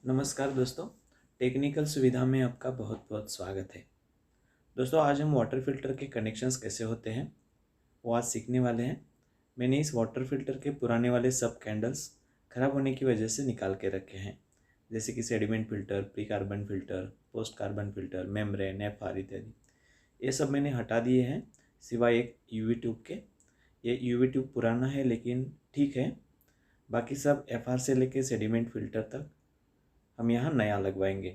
नमस्कार दोस्तों, टेक्निकल सुविधा में आपका बहुत बहुत स्वागत है। दोस्तों, आज हम वाटर फ़िल्टर के कनेक्शंस कैसे होते हैं वो आज सीखने वाले हैं। मैंने इस वाटर फ़िल्टर के पुराने वाले सब कैंडल्स ख़राब होने की वजह से निकाल के रखे हैं, जैसे कि sediment filter, pre carbon filter, post carbon filter, membrane, FR इत्यादि। ये सब मैंने हटा दिए हैं सिवाय एक यूवी ट्यूब के। ये यूवी ट्यूब पुराना है लेकिन ठीक है। बाकी सब एफआर से लेके सेडिमेंट फ़िल्टर तक हम यहाँ नया लगवाएंगे।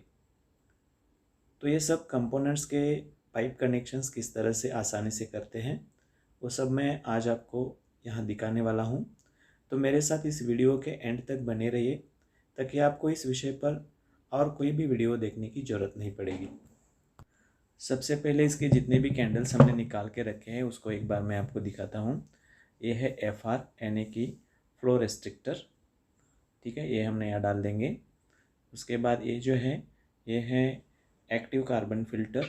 तो ये सब कंपोनेंट्स के पाइप कनेक्शंस किस तरह से आसानी से करते हैं वो सब मैं आज आपको यहाँ दिखाने वाला हूँ। तो मेरे साथ इस वीडियो के एंड तक बने रहिए ताकि आपको इस विषय पर और कोई भी वीडियो देखने की ज़रूरत नहीं पड़ेगी। सबसे पहले इसके जितने भी कैंडल्स हमने निकाल के रखे हैं उसको एक बार मैं आपको दिखाता हूँ। ये है एफआर यानी कि फ्लो रेस्ट्रिक्टर। ठीक है, ये हमने यहाँ डाल देंगे। उसके बाद ये जो है ये है एक्टिव कार्बन फिल्टर।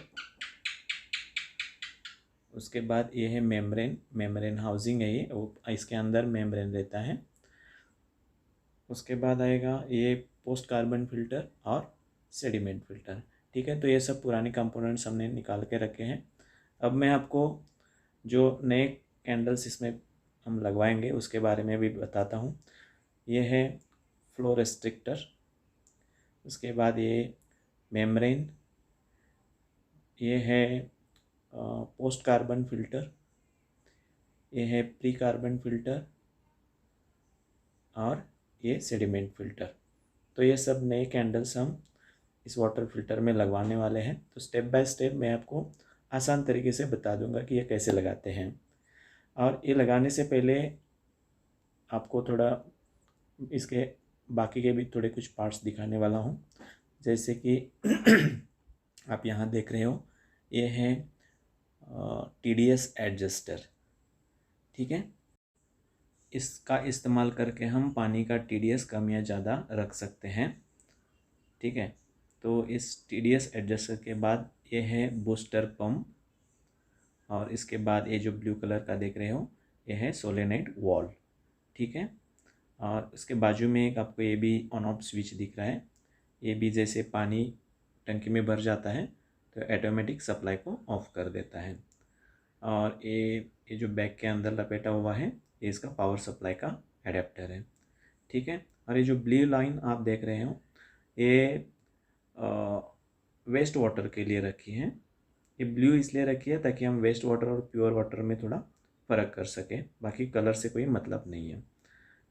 उसके बाद ये है मेम्ब्रेन हाउसिंग है, ये वो इसके अंदर मेम्ब्रेन रहता है। उसके बाद आएगा ये पोस्ट कार्बन फिल्टर और सेडिमेंट फिल्टर। ठीक है, तो ये सब पुराने कंपोनेंट्स हमने निकाल के रखे हैं। अब मैं आपको जो नए कैंडल्स इसमें हम लगवाएंगे उसके बारे में भी बताता हूँ। ये है फ्लो रेस्ट्रिक्टर। उसके बाद ये मेम्ब्रेन, ये है पोस्ट कार्बन फिल्टर, ये है प्री कार्बन फिल्टर और ये सेडिमेंट फिल्टर। तो ये सब नए कैंडल्स हम इस वाटर फिल्टर में लगवाने वाले हैं। तो स्टेप बाय स्टेप मैं आपको आसान तरीके से बता दूंगा कि ये कैसे लगाते हैं। और ये लगाने से पहले आपको थोड़ा इसके बाकी के भी थोड़े कुछ पार्ट्स दिखाने वाला हूँ। जैसे कि आप यहाँ देख रहे हो, ये है TDS एडजस्टर। ठीक है, इसका इस्तेमाल करके हम पानी का TDS कम या ज़्यादा रख सकते हैं। ठीक है, तो इस TDS एडजस्टर के बाद ये है बूस्टर पंप और इसके बाद ये जो ब्लू कलर का देख रहे हो ये है सोलेनोइड वॉल्व। ठीक है, और इसके बाजू में एक आपको ये भी ऑन ऑफ स्विच दिख रहा है। ये भी जैसे पानी टंकी में भर जाता है तो ऑटोमेटिक सप्लाई को ऑफ कर देता है। और ये जो बैग के अंदर लपेटा हुआ है ये इसका पावर सप्लाई का एडेप्टर है। ठीक है, और ये जो ब्लू लाइन आप देख रहे हो ये वेस्ट वाटर के लिए रखी है। ये ब्लू इसलिए रखी है ताकि हम वेस्ट वाटर और प्योर वाटर में थोड़ा फ़र्क कर सकें, बाकी कलर से कोई मतलब नहीं है।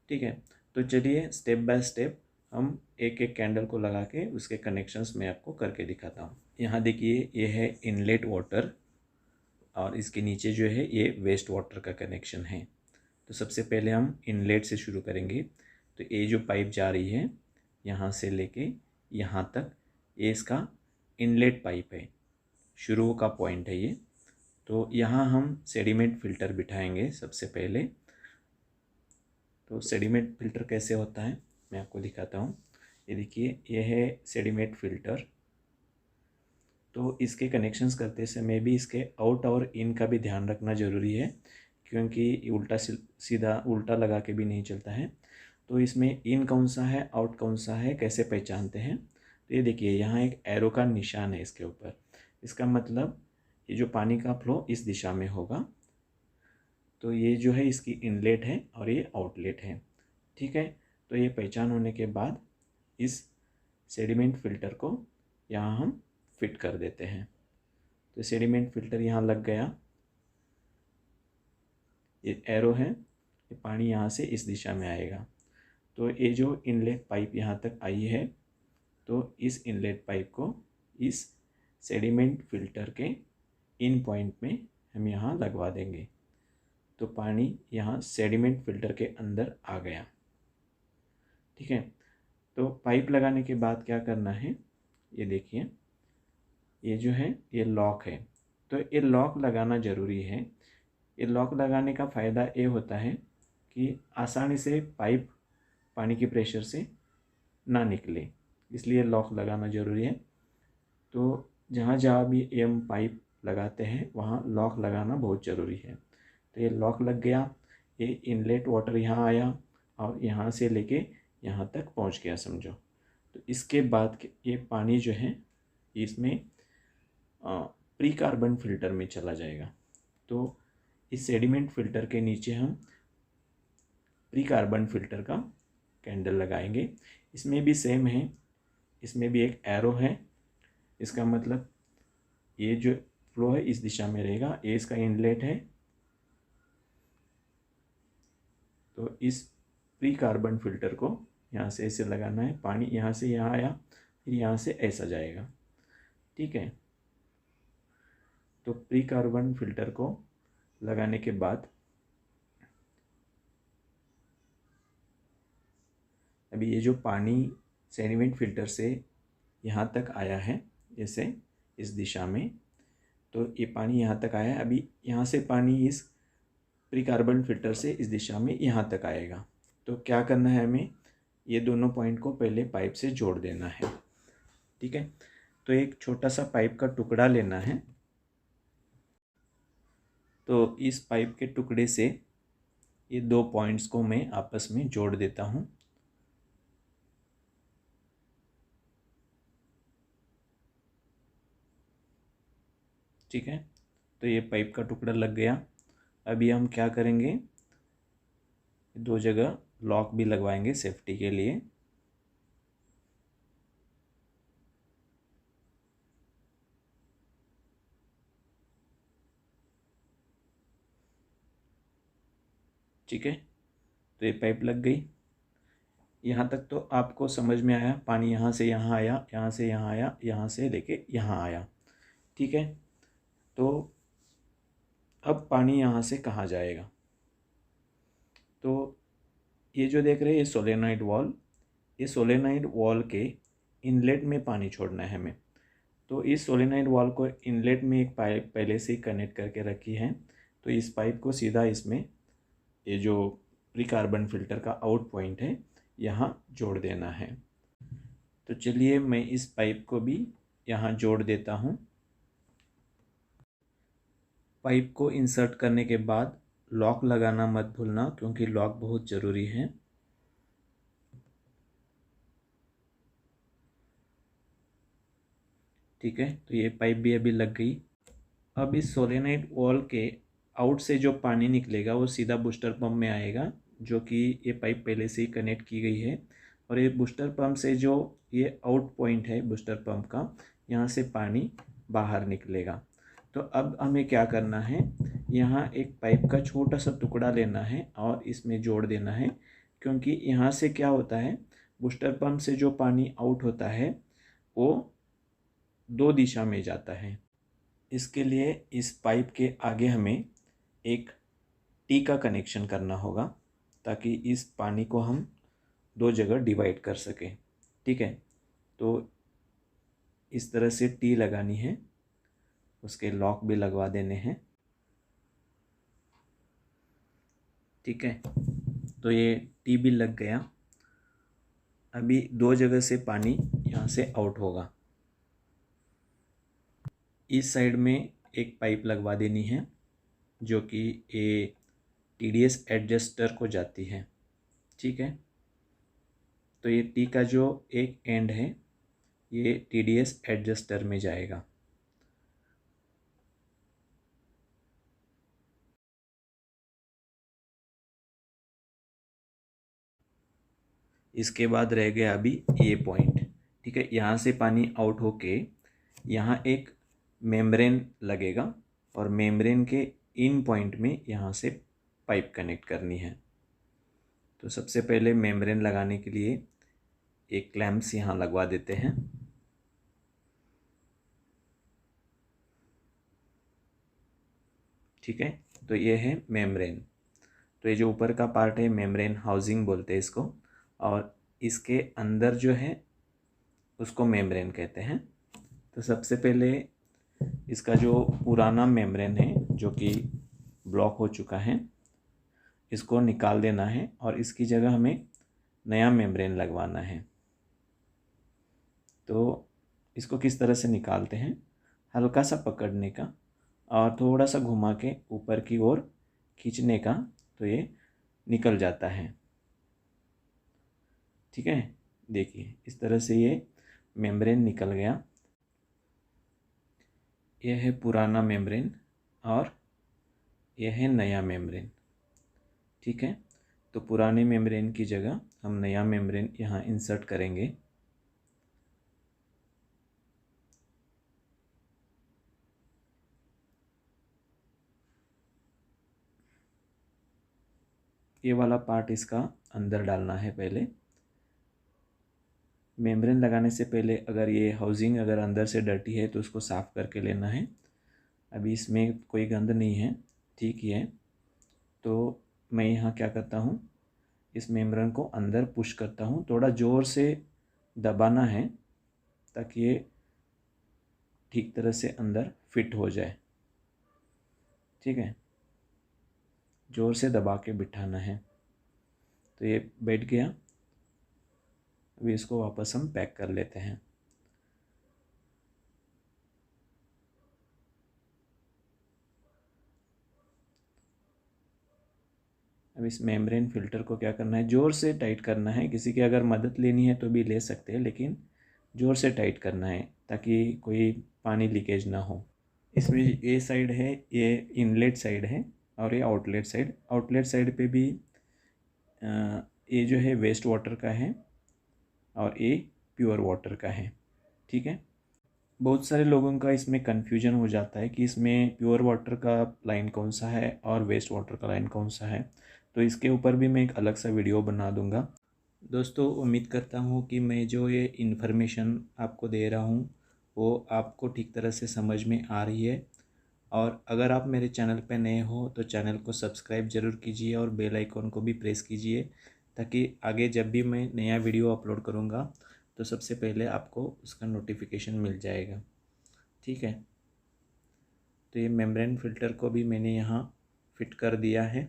ठीक है, तो चलिए स्टेप बाय स्टेप हम एक एक कैंडल को लगा के उसके कनेक्शंस मैं आपको करके दिखाता हूँ। यहाँ देखिए ये है इनलेट वाटर और इसके नीचे जो है ये वेस्ट वाटर का कनेक्शन है। तो सबसे पहले हम इनलेट से शुरू करेंगे। तो ये जो पाइप जा रही है यहाँ से लेके यहाँ तक, ये इसका इनलेट पाइप है, शुरू का पॉइंट है ये। तो यहाँ हम सेडिमेंट फ़िल्टर बिठाएंगे सबसे पहले। तो सेडिमेंट फ़िल्टर कैसे होता है मैं आपको दिखाता हूँ। ये देखिए ये है सेडिमेंट फ़िल्टर। तो इसके कनेक्शंस करते समय भी इसके आउट और इन का भी ध्यान रखना ज़रूरी है, क्योंकि उल्टा सीधा उल्टा लगा के भी नहीं चलता है। तो इसमें इन कौन सा है आउट कौन सा है कैसे पहचानते हैं। तो ये देखिए यहाँ एक एरो का निशान है इसके ऊपर। इसका मतलब ये जो पानी का फ्लो इस दिशा में होगा। तो ये जो है इसकी इनलेट है और ये आउटलेट है। ठीक है, तो ये पहचान होने के बाद इस सेडिमेंट फ़िल्टर को यहाँ हम फिट कर देते हैं। तो सेडिमेंट फ़िल्टर यहाँ लग गया, ये एरो है, ये पानी यहाँ से इस दिशा में आएगा। तो ये जो इनलेट पाइप यहाँ तक आई है तो इस इनलेट पाइप को इस सेडिमेंट फ़िल्टर के इन पॉइंट में हम यहाँ लगवा देंगे। तो पानी यहाँ सेडिमेंट फ़िल्टर के अंदर आ गया। ठीक है, तो पाइप लगाने के बाद क्या करना है, ये देखिए ये जो है ये लॉक है। तो ये लॉक लगाना ज़रूरी है। ये लॉक लगाने का फ़ायदा ये होता है कि आसानी से पाइप पानी के प्रेशर से ना निकले, इसलिए लॉक लगाना ज़रूरी है। तो जहाँ जहाँ भी हम पाइप लगाते हैं वहाँ लॉक लगाना बहुत ज़रूरी है। तो ये लॉक लग गया, ये इनलेट वाटर यहाँ आया और यहाँ से लेके यहाँ तक पहुँच गया समझो। तो इसके बाद ये पानी जो है इसमें प्री कार्बन फिल्टर में चला जाएगा। तो इस सेडिमेंट फिल्टर के नीचे हम प्री कार्बन फिल्टर का कैंडल लगाएंगे। इसमें भी सेम है, इसमें भी एक एरो है। इसका मतलब ये जो फ्लो है इस दिशा में रहेगा, ये इसका इनलेट है। तो इस प्री कार्बन फिल्टर को यहाँ से ऐसे लगाना है, पानी यहाँ से यहाँ आया, फिर यहाँ से ऐसा जाएगा। ठीक है, तो प्री कार्बन फिल्टर को लगाने के बाद अभी ये जो पानी सेडिमेंट फिल्टर से यहाँ तक आया है, जैसे इस दिशा में, तो ये पानी यहाँ तक आया है। अभी यहाँ से पानी इस प्री कार्बन फिल्टर से इस दिशा में यहाँ तक आएगा। तो क्या करना है, हमें ये दोनों पॉइंट को पहले पाइप से जोड़ देना है। ठीक है, तो एक छोटा सा पाइप का टुकड़ा लेना है। तो इस पाइप के टुकड़े से ये दो पॉइंट्स को मैं आपस में जोड़ देता हूँ। ठीक है, तो ये पाइप का टुकड़ा लग गया। अभी हम क्या करेंगे, दो जगह लॉक भी लगवाएंगे सेफ्टी के लिए। ठीक है, तो ये पाइप लग गई। यहाँ तक तो आपको समझ में आया, पानी यहाँ से यहाँ आया, यहाँ से यहाँ आया, यहाँ से लेके यहाँ आया। ठीक है, तो अब पानी यहाँ से कहाँ जाएगा, तो ये जो देख रहे हैं ये सोलेनॉइड वॉल, ये सोलेनॉइड वॉल के इनलेट में पानी छोड़ना है हमें। तो इस सोलेनॉइड वॉल को इनलेट में एक पाइप पहले से ही कनेक्ट करके रखी है। तो इस पाइप को सीधा इसमें ये जो प्री कार्बन फिल्टर का आउट पॉइंट है यहाँ जोड़ देना है। तो चलिए मैं इस पाइप को भी यहाँ जोड़ देता हूँ। पाइप को इंसर्ट करने के बाद लॉक लगाना मत भूलना, क्योंकि लॉक बहुत ज़रूरी है। ठीक है, तो ये पाइप भी अभी लग गई। अब इस सोलेनॉइड वॉल के आउट से जो पानी निकलेगा वो सीधा बूस्टर पंप में आएगा, जो कि ये पाइप पहले से ही कनेक्ट की गई है। और ये बूस्टर पंप से जो ये आउट पॉइंट है बूस्टर पंप का, यहाँ से पानी बाहर निकलेगा। तो अब हमें क्या करना है, यहाँ एक पाइप का छोटा सा टुकड़ा लेना है और इसमें जोड़ देना है, क्योंकि यहाँ से क्या होता है, बूस्टर पंप से जो पानी आउट होता है वो दो दिशा में जाता है। इसके लिए इस पाइप के आगे हमें एक टी का कनेक्शन करना होगा, ताकि इस पानी को हम दो जगह डिवाइड कर सकें। ठीक है, तो इस तरह से टी लगानी है, उसके लॉक भी लगवा देने हैं। ठीक है, तो ये टी भी लग गया। अभी दो जगह से पानी यहाँ से आउट होगा। इस साइड में एक पाइप लगवा देनी है, जो कि ये TDS एडजस्टर को जाती है। ठीक है, तो ये टी का जो एक एंड है ये TDS एडजस्टर में जाएगा। इसके बाद रह गया अभी ये पॉइंट। ठीक है, यहाँ से पानी आउट होके यहाँ एक मेम्ब्रेन लगेगा और मेम्ब्रेन के इन पॉइंट में यहाँ से पाइप कनेक्ट करनी है। तो सबसे पहले मेम्ब्रेन लगाने के लिए एक क्लैम्प्स यहाँ लगवा देते हैं। ठीक है, तो ये है मेम्ब्रेन। तो ये जो ऊपर का पार्ट है मेम्ब्रेन हाउसिंग बोलते हैं इसको, और इसके अंदर जो है उसको मेम्ब्रेन कहते हैं। तो सबसे पहले इसका जो पुराना मेम्ब्रेन है जो कि ब्लॉक हो चुका है, इसको निकाल देना है और इसकी जगह हमें नया मेम्ब्रेन लगवाना है। तो इसको किस तरह से निकालते हैं, हल्का सा पकड़ने का और थोड़ा सा घुमा के ऊपर की ओर खींचने का, तो ये निकल जाता है। ठीक है, देखिए इस तरह से ये मेम्ब्रेन निकल गया। यह है पुराना मेम्ब्रेन और यह है नया मेम्ब्रेन। ठीक है, तो पुराने मेम्ब्रेन की जगह हम नया मेम्ब्रेन यहाँ इंसर्ट करेंगे। ये वाला पार्ट इसका अंदर डालना है पहले। मेम्ब्रेन लगाने से पहले अगर ये हाउसिंग अगर अंदर से डर्टी है तो उसको साफ़ करके लेना है। अभी इसमें कोई गंद नहीं है, ठीक ही है। तो मैं यहाँ क्या करता हूँ, इस मेम्ब्रेन को अंदर पुश करता हूँ, थोड़ा ज़ोर से दबाना है ताकि ये ठीक तरह से अंदर फिट हो जाए। ठीक है, ज़ोर से दबा के बिठाना है। तो ये बैठ गया। अभी इसको वापस हम पैक कर लेते हैं। अब इस मेम्ब्रेन फ़िल्टर को क्या करना है, ज़ोर से टाइट करना है। किसी की अगर मदद लेनी है तो भी ले सकते हैं, लेकिन ज़ोर से टाइट करना है ताकि कोई पानी लीकेज ना हो। इसमें ये साइड है, ये इनलेट साइड है और ये आउटलेट साइड। आउटलेट साइड पे भी ये जो है वेस्ट वाटर का है और ये प्योर वाटर का है। ठीक है, बहुत सारे लोगों का इसमें कन्फ्यूजन हो जाता है कि इसमें प्योर वाटर का लाइन कौन सा है और वेस्ट वाटर का लाइन कौन सा है। तो इसके ऊपर भी मैं एक अलग सा वीडियो बना दूंगा। दोस्तों, उम्मीद करता हूँ कि मैं जो ये इन्फॉर्मेशन आपको दे रहा हूँ वो आपको ठीक तरह से समझ में आ रही है। और अगर आप मेरे चैनल पर नए हो तो चैनल को सब्सक्राइब ज़रूर कीजिए और बेल आइकॉन को भी प्रेस कीजिए, ताकि आगे जब भी मैं नया वीडियो अपलोड करूँगा तो सबसे पहले आपको उसका नोटिफिकेशन मिल जाएगा। ठीक है, तो ये मेम्ब्रेन फ़िल्टर को भी मैंने यहाँ फिट कर दिया है।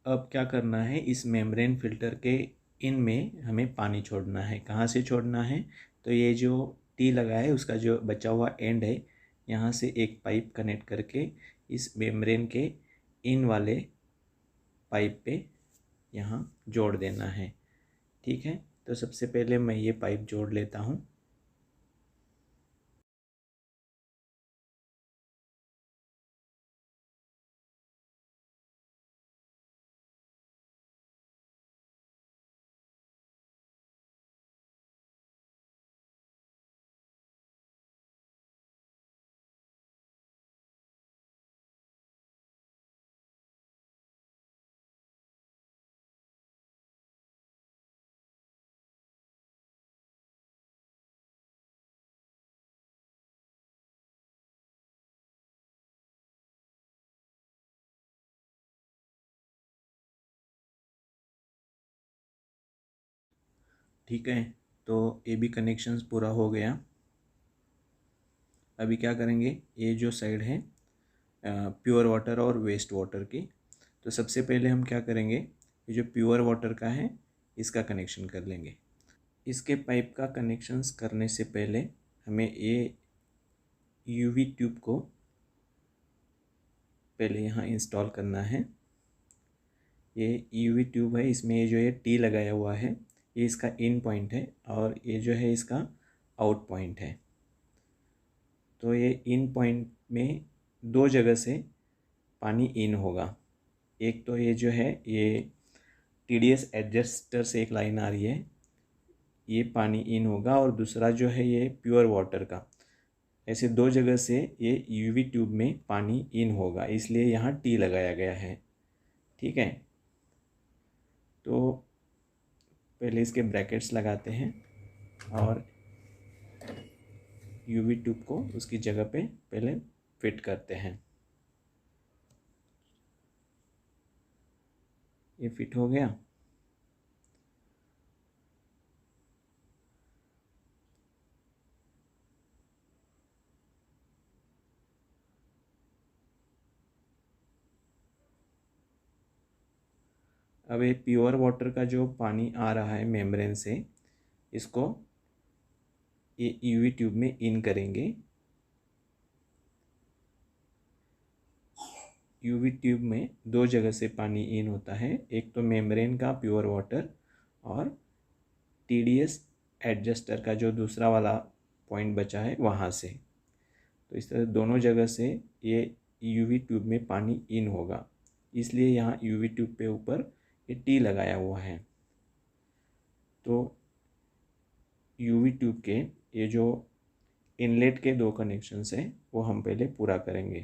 अब क्या करना है, इस मेम्ब्रेन फ़िल्टर के इन में हमें पानी छोड़ना है। कहाँ से छोड़ना है, तो ये जो टी लगा है उसका जो बचा हुआ एंड है, यहाँ से एक पाइप कनेक्ट करके इस मेम्ब्रेन के इन वाले पाइप पे यहाँ जोड़ देना है। ठीक है, तो सबसे पहले मैं ये पाइप जोड़ लेता हूँ। ठीक है, तो ये भी कनेक्शंस पूरा हो गया। अभी क्या करेंगे, ये जो साइड है प्योर वाटर और वेस्ट वाटर की, तो सबसे पहले हम क्या करेंगे, ये जो प्योर वाटर का है इसका कनेक्शन कर लेंगे। इसके पाइप का कनेक्शंस करने से पहले हमें ये यूवी ट्यूब को पहले यहाँ इंस्टॉल करना है। ये यूवी ट्यूब है, इसमें ये जो ये टी लगाया हुआ है ये इसका इन पॉइंट है और ये जो है इसका आउट पॉइंट है। तो ये इन पॉइंट में दो जगह से पानी इन होगा। एक तो ये जो है ये TDS एडजस्टर से एक लाइन आ रही है, ये पानी इन होगा, और दूसरा जो है ये प्योर वाटर का। ऐसे दो जगह से ये यूवी ट्यूब में पानी इन होगा, इसलिए यहाँ टी लगाया गया है। ठीक है, तो पहले इसके ब्रैकेट्स लगाते हैं और यूवी ट्यूब को उसकी जगह पे पहले फिट करते हैं। ये फिट हो गया। अब ये प्योर वाटर का जो पानी आ रहा है मेम्ब्रेन से, इसको ये यूवी ट्यूब में इन करेंगे। यूवी ट्यूब में दो जगह से पानी इन होता है, एक तो मेम्ब्रेन का प्योर वाटर और TDS एडजस्टर का जो दूसरा वाला पॉइंट बचा है वहाँ से। तो इस तरह दोनों जगह से ये UV ट्यूब में पानी इन होगा, इसलिए यहाँ UV ट्यूब पे ऊपर ये T लगाया हुआ है। तो UV ट्यूब के ये जो इनलेट के 2 कनेक्शंस हैं वो हम पहले पूरा करेंगे।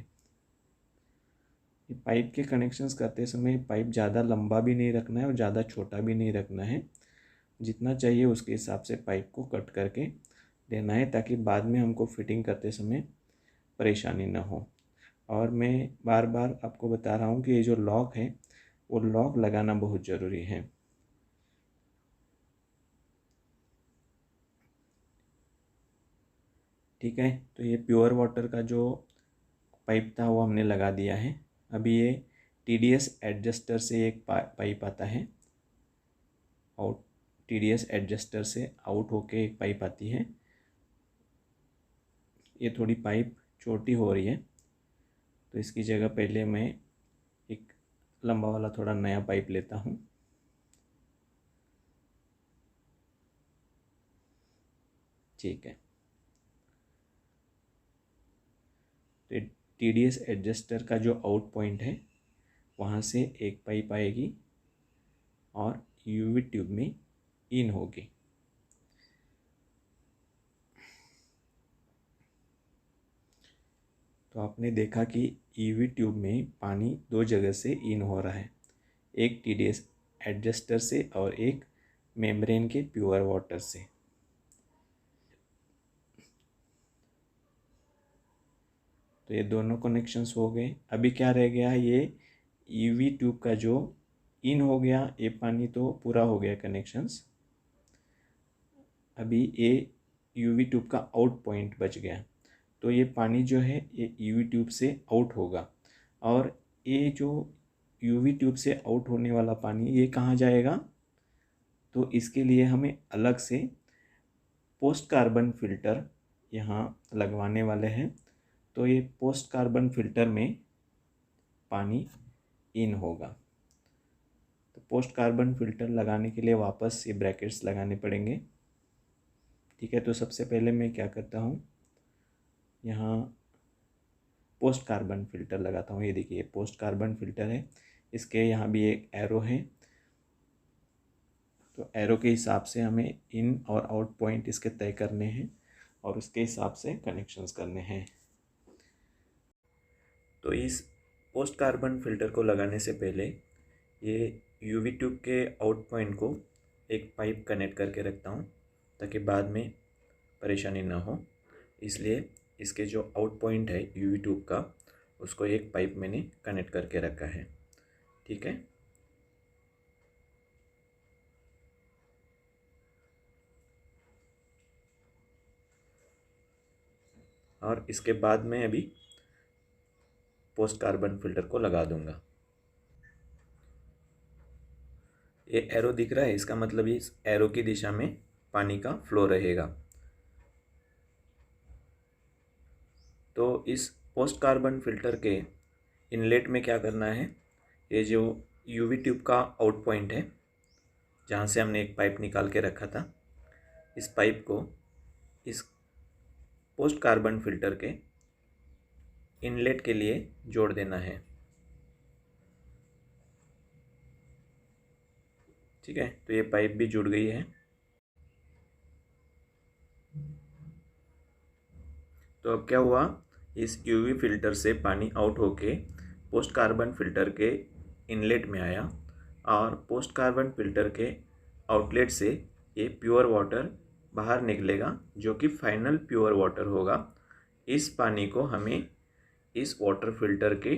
ये पाइप के कनेक्शंस करते समय पाइप ज़्यादा लंबा भी नहीं रखना है और ज़्यादा छोटा भी नहीं रखना है, जितना चाहिए उसके हिसाब से पाइप को कट करके देना है, ताकि बाद में हमको फिटिंग करते समय परेशानी ना हो। और मैं बार बार आपको बता रहा हूँ कि ये जो लॉक है वो लॉक लगाना बहुत ज़रूरी है। ठीक है, तो ये प्योर वाटर का जो पाइप था वो हमने लगा दिया है। अभी ये TDS एडजस्टर से एक पाइप आता है आउट, TDS एडजस्टर से आउट होके एक पाइप आती है। ये थोड़ी पाइप छोटी हो रही है, तो इसकी जगह पहले मैं एक लंबा वाला थोड़ा नया पाइप लेता हूँ। ठीक है, तो TDS एडजस्टर का जो आउट पॉइंट है वहाँ से एक पाइप आएगी और UV ट्यूब में इन होगी। तो आपने देखा कि UV ट्यूब में पानी 2 जगह से इन हो रहा है, एक TDS एडजस्टर से और एक मेम्ब्रेन के प्योर वाटर से। तो ये दोनों कनेक्शंस हो गए। अभी क्या रह गया, ये UV ट्यूब का जो इन हो गया, ये पानी तो पूरा हो गया कनेक्शंस। अभी ये UV ट्यूब का आउट पॉइंट बच गया, तो ये पानी जो है ये UV ट्यूब से आउट होगा। और ये जो UV ट्यूब से आउट होने वाला पानी ये कहाँ जाएगा, तो इसके लिए हमें अलग से पोस्ट कार्बन फिल्टर यहाँ लगवाने वाले हैं। तो ये पोस्ट कार्बन फिल्टर में पानी इन होगा। तो पोस्ट कार्बन फिल्टर लगाने के लिए वापस ये ब्रैकेट्स लगाने पड़ेंगे। ठीक है, तो सबसे पहले मैं क्या करता हूँ, यहाँ पोस्ट कार्बन फिल्टर लगाता हूँ। ये देखिए पोस्ट कार्बन फिल्टर है, इसके यहाँ भी एक एरो है। तो एरो के हिसाब से हमें इन और आउट पॉइंट इसके तय करने हैं और उसके हिसाब से कनेक्शंस करने हैं। तो इस पोस्ट कार्बन फिल्टर को लगाने से पहले ये UV ट्यूब के आउट पॉइंट को एक पाइप कनेक्ट करके रखता हूँ, ताकि बाद में परेशानी ना हो। इसलिए इसके जो आउट पॉइंट है UV ट्यूब का, उसको एक पाइप मैंने कनेक्ट करके रखा है। ठीक है, और इसके बाद मैं अभी पोस्ट कार्बन फिल्टर को लगा दूंगा। ये एरो दिख रहा है, इसका मतलब इस एरो की दिशा में पानी का फ्लो रहेगा। तो इस पोस्ट कार्बन फिल्टर के इनलेट में क्या करना है, ये जो UV ट्यूब का आउट पॉइंट है जहाँ से हमने एक पाइप निकाल के रखा था, इस पाइप को इस पोस्ट कार्बन फिल्टर के इनलेट के लिए जोड़ देना है। ठीक है, तो ये पाइप भी जुड़ गई है। तो अब क्या हुआ, इस UV फिल्टर से पानी आउट होके पोस्ट कार्बन फिल्टर के इनलेट में आया और पोस्ट कार्बन फिल्टर के आउटलेट से ये प्योर वाटर बाहर निकलेगा, जो कि फाइनल प्योर वाटर होगा। इस पानी को हमें इस वाटर फिल्टर के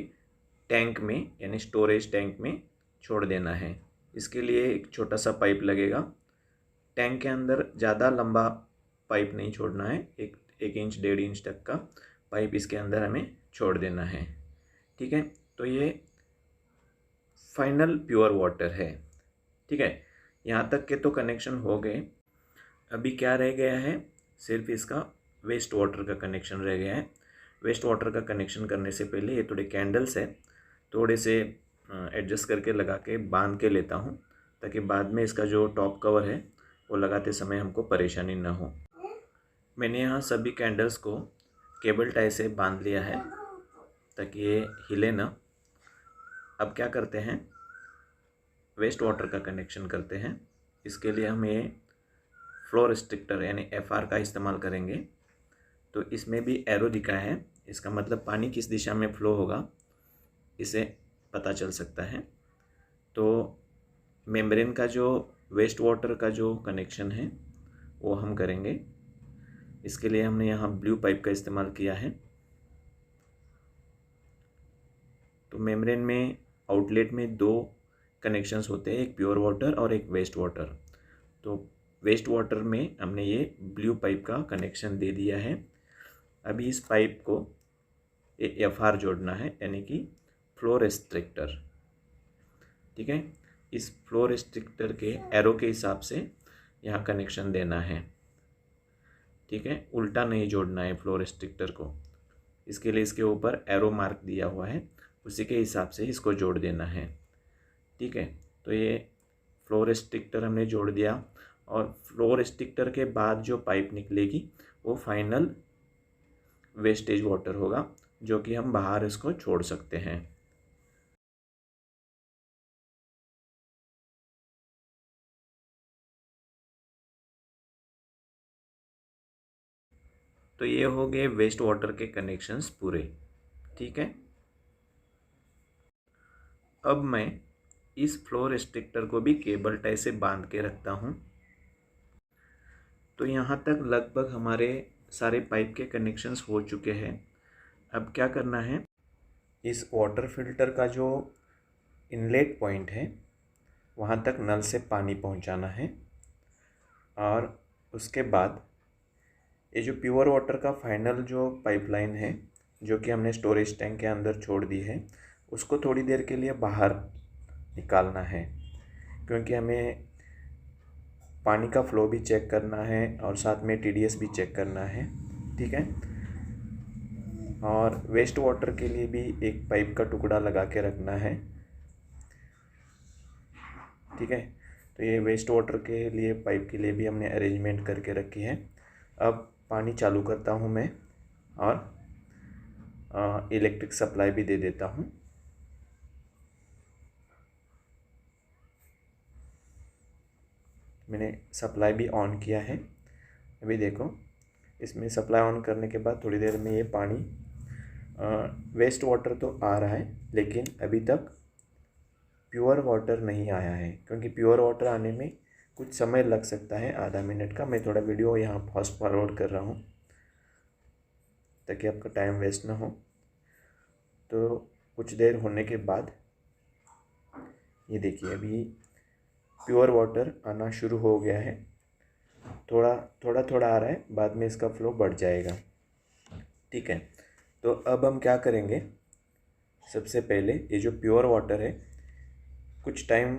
टैंक में यानी स्टोरेज टैंक में छोड़ देना है। इसके लिए एक छोटा सा पाइप लगेगा। टैंक के अंदर ज़्यादा लंबा पाइप नहीं छोड़ना है, एक इंच 1.5 इंच तक का पाइप इसके अंदर हमें छोड़ देना है। ठीक है, तो ये फाइनल प्योर वाटर है। ठीक है, यहाँ तक के तो कनेक्शन हो गए। अभी क्या रह गया है, सिर्फ इसका वेस्ट वाटर का कनेक्शन रह गया है। वेस्ट वाटर का कनेक्शन करने से पहले ये थोड़े कैंडल्स है, थोड़े से एडजस्ट करके लगा के बांध के लेता हूँ, ताकि बाद में इसका जो टॉप कवर है वो लगाते समय हमको परेशानी ना हो। मैंने यहाँ सभी कैंडल्स को केबल टाई से बांध लिया है ताकि ये हिले ना। अब क्या करते हैं, वेस्ट वाटर का कनेक्शन करते हैं। इसके लिए हम ये फ्लो रिस्ट्रिक्टर यानी FR का इस्तेमाल करेंगे। तो इसमें भी एरो दिखा है, इसका मतलब पानी किस दिशा में फ्लो होगा इसे पता चल सकता है। तो मेम्ब्रेन का जो वेस्ट वाटर का जो कनेक्शन है वो हम करेंगे। इसके लिए हमने यहाँ ब्लू पाइप का इस्तेमाल किया है। तो मेम्ब्रेन में आउटलेट में दो कनेक्शंस होते हैं, एक प्योर वाटर और एक वेस्ट वाटर। तो वेस्ट वाटर में हमने ये ब्लू पाइप का कनेक्शन दे दिया है। अभी इस पाइप को FR जोड़ना है, यानी कि फ्लो रेस्ट्रिक्टर। ठीक है, इस फ्लो रेस्ट्रिक्टर के एरो के हिसाब से यहाँ कनेक्शन देना है। ठीक है, उल्टा नहीं जोड़ना है फ्लो रेस्ट्रिक्टर को। इसके लिए इसके ऊपर एरो मार्क दिया हुआ है, उसी के हिसाब से इसको जोड़ देना है। ठीक है, तो ये फ्लो रेस्ट्रिक्टर हमने जोड़ दिया और फ्लो रेस्ट्रिक्टर के बाद जो पाइप निकलेगी वो फाइनल वेस्टेज वाटर होगा, जो कि हम बाहर इसको छोड़ सकते हैं। तो ये हो गए वेस्ट वाटर के कनेक्शंस पूरे। ठीक है, अब मैं इस फ्लो रेस्ट्रिक्टर को भी केबल टाई से बांध के रखता हूँ। तो यहाँ तक लगभग हमारे सारे पाइप के कनेक्शंस हो चुके हैं। अब क्या करना है, इस वाटर फिल्टर का जो इनलेट पॉइंट है वहाँ तक नल से पानी पहुँचाना है। और उसके बाद ये जो प्योर वाटर का फाइनल जो पाइपलाइन है, जो कि हमने स्टोरेज टैंक के अंदर छोड़ दी है, उसको थोड़ी देर के लिए बाहर निकालना है, क्योंकि हमें पानी का फ्लो भी चेक करना है और साथ में TDS भी चेक करना है। ठीक है, और वेस्ट वाटर के लिए भी एक पाइप का टुकड़ा लगा के रखना है। ठीक है, तो ये वेस्ट वाटर के लिए पाइप के लिए भी हमने अरेंजमेंट करके रखी है। अब पानी चालू करता हूँ मैं और इलेक्ट्रिक सप्लाई भी दे देता हूँ। मैंने सप्लाई भी ऑन किया है। अभी देखो, इसमें सप्लाई ऑन करने के बाद थोड़ी देर में ये पानी वेस्ट वाटर तो आ रहा है, लेकिन अभी तक प्योर वाटर नहीं आया है, क्योंकि प्योर वाटर आने में कुछ समय लग सकता है, आधा मिनट का। मैं थोड़ा वीडियो यहाँ फास्ट फॉरवर्ड कर रहा हूँ ताकि आपका टाइम वेस्ट ना हो। तो कुछ देर होने के बाद ये देखिए, अभी प्योर वाटर आना शुरू हो गया है। थोड़ा थोड़ा आ रहा है, बाद में इसका फ्लो बढ़ जाएगा। ठीक है, तो अब हम क्या करेंगे, सबसे पहले ये जो प्योर वाटर है, कुछ टाइम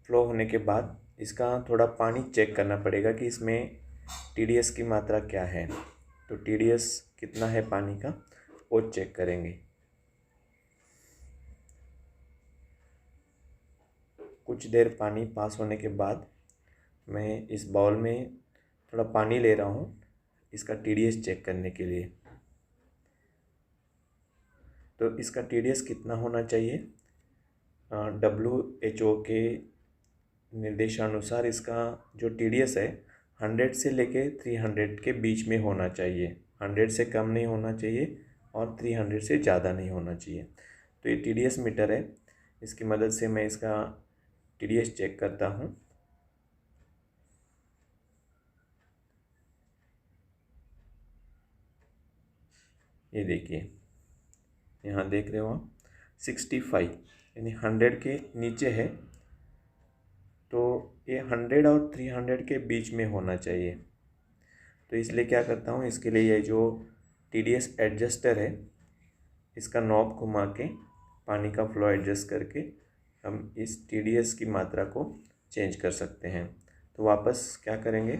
फ्लो होने के बाद इसका थोड़ा पानी चेक करना पड़ेगा कि इसमें TDS की मात्रा क्या है। तो TDS कितना है पानी का वो चेक करेंगे। कुछ देर पानी पास होने के बाद मैं इस बाउल में थोड़ा पानी ले रहा हूँ इसका TDS चेक करने के लिए। तो इसका TDS कितना होना चाहिए, WHO के निर्देशानुसार इसका जो TDS है 100 से लेके 300 के बीच में होना चाहिए। 100 से कम नहीं होना चाहिए और 300 से ज़्यादा नहीं होना चाहिए। तो ये TDS मीटर है, इसकी मदद से मैं इसका TDS चेक करता हूँ। ये देखिए, यहाँ देख रहे हो आप 65 यानी 100 के नीचे है। तो ये 100 और 300 के बीच में होना चाहिए। तो इसलिए क्या करता हूँ, इसके लिए ये जो TDS एडजस्टर है, इसका नॉब घुमा के पानी का फ्लो एडजस्ट करके हम इस TDS की मात्रा को चेंज कर सकते हैं। तो वापस क्या करेंगे,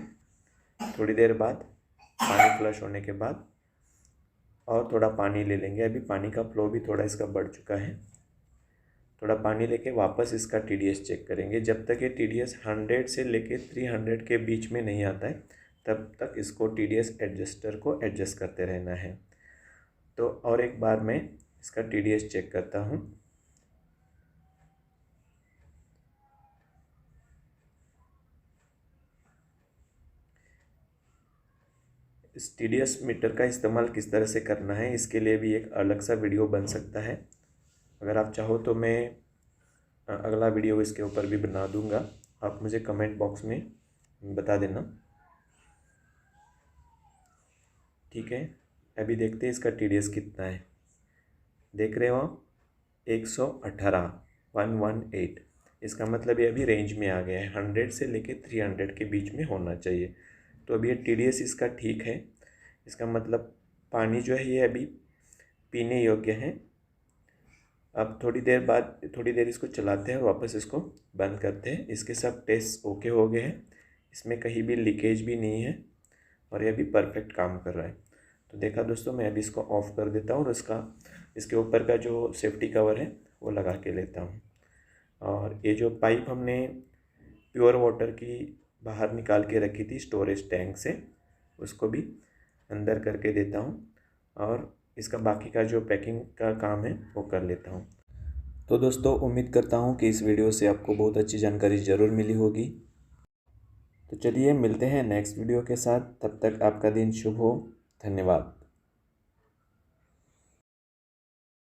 थोड़ी देर बाद पानी फ्लश होने के बाद और थोड़ा पानी ले लेंगे। अभी पानी का फ्लो भी थोड़ा इसका बढ़ चुका है, थोड़ा पानी लेके वापस इसका TDS चेक करेंगे। जब तक ये TDS 100 से लेके 300 के बीच में नहीं आता है तब तक इसको TDS एडजस्टर को एडजस्ट करते रहना है। तो और एक बार मैं इसका TDS चेक करता हूँ। इस TDS मीटर का इस्तेमाल किस तरह से करना है इसके लिए भी एक अलग सा वीडियो बन सकता है। अगर आप चाहो तो मैं अगला वीडियो इसके ऊपर भी बना दूंगा, आप मुझे कमेंट बॉक्स में बता देना। ठीक है, अभी देखते हैं इसका TDS कितना है। देख रहे हो आप 118 118। इसका मतलब ये अभी रेंज में आ गया है, 100 से लेके 300 के बीच में होना चाहिए। तो अभी ये TDS इसका ठीक है। इसका मतलब पानी जो है ये अभी पीने योग्य है। अब थोड़ी देर इसको चलाते हैं और वापस इसको बंद करते हैं। इसके सब टेस्ट ओके हो गए हैं, इसमें कहीं भी लीकेज भी नहीं है और ये अभी परफेक्ट काम कर रहा है। तो देखा दोस्तों, मैं अभी इसको ऑफ़ कर देता हूँ और इसके ऊपर का जो सेफ्टी कवर है वो लगा के लेता हूँ। और ये जो पाइप हमने प्योर वाटर की बाहर निकाल के रखी थी स्टोरेज टैंक से, उसको भी अंदर करके देता हूँ और इसका बाकी का जो पैकिंग का काम है वो कर लेता हूँ। तो दोस्तों, उम्मीद करता हूँ कि इस वीडियो से आपको बहुत अच्छी जानकारी ज़रूर मिली होगी। तो चलिए मिलते हैं नेक्स्ट वीडियो के साथ, तब तक आपका दिन शुभ हो। धन्यवाद।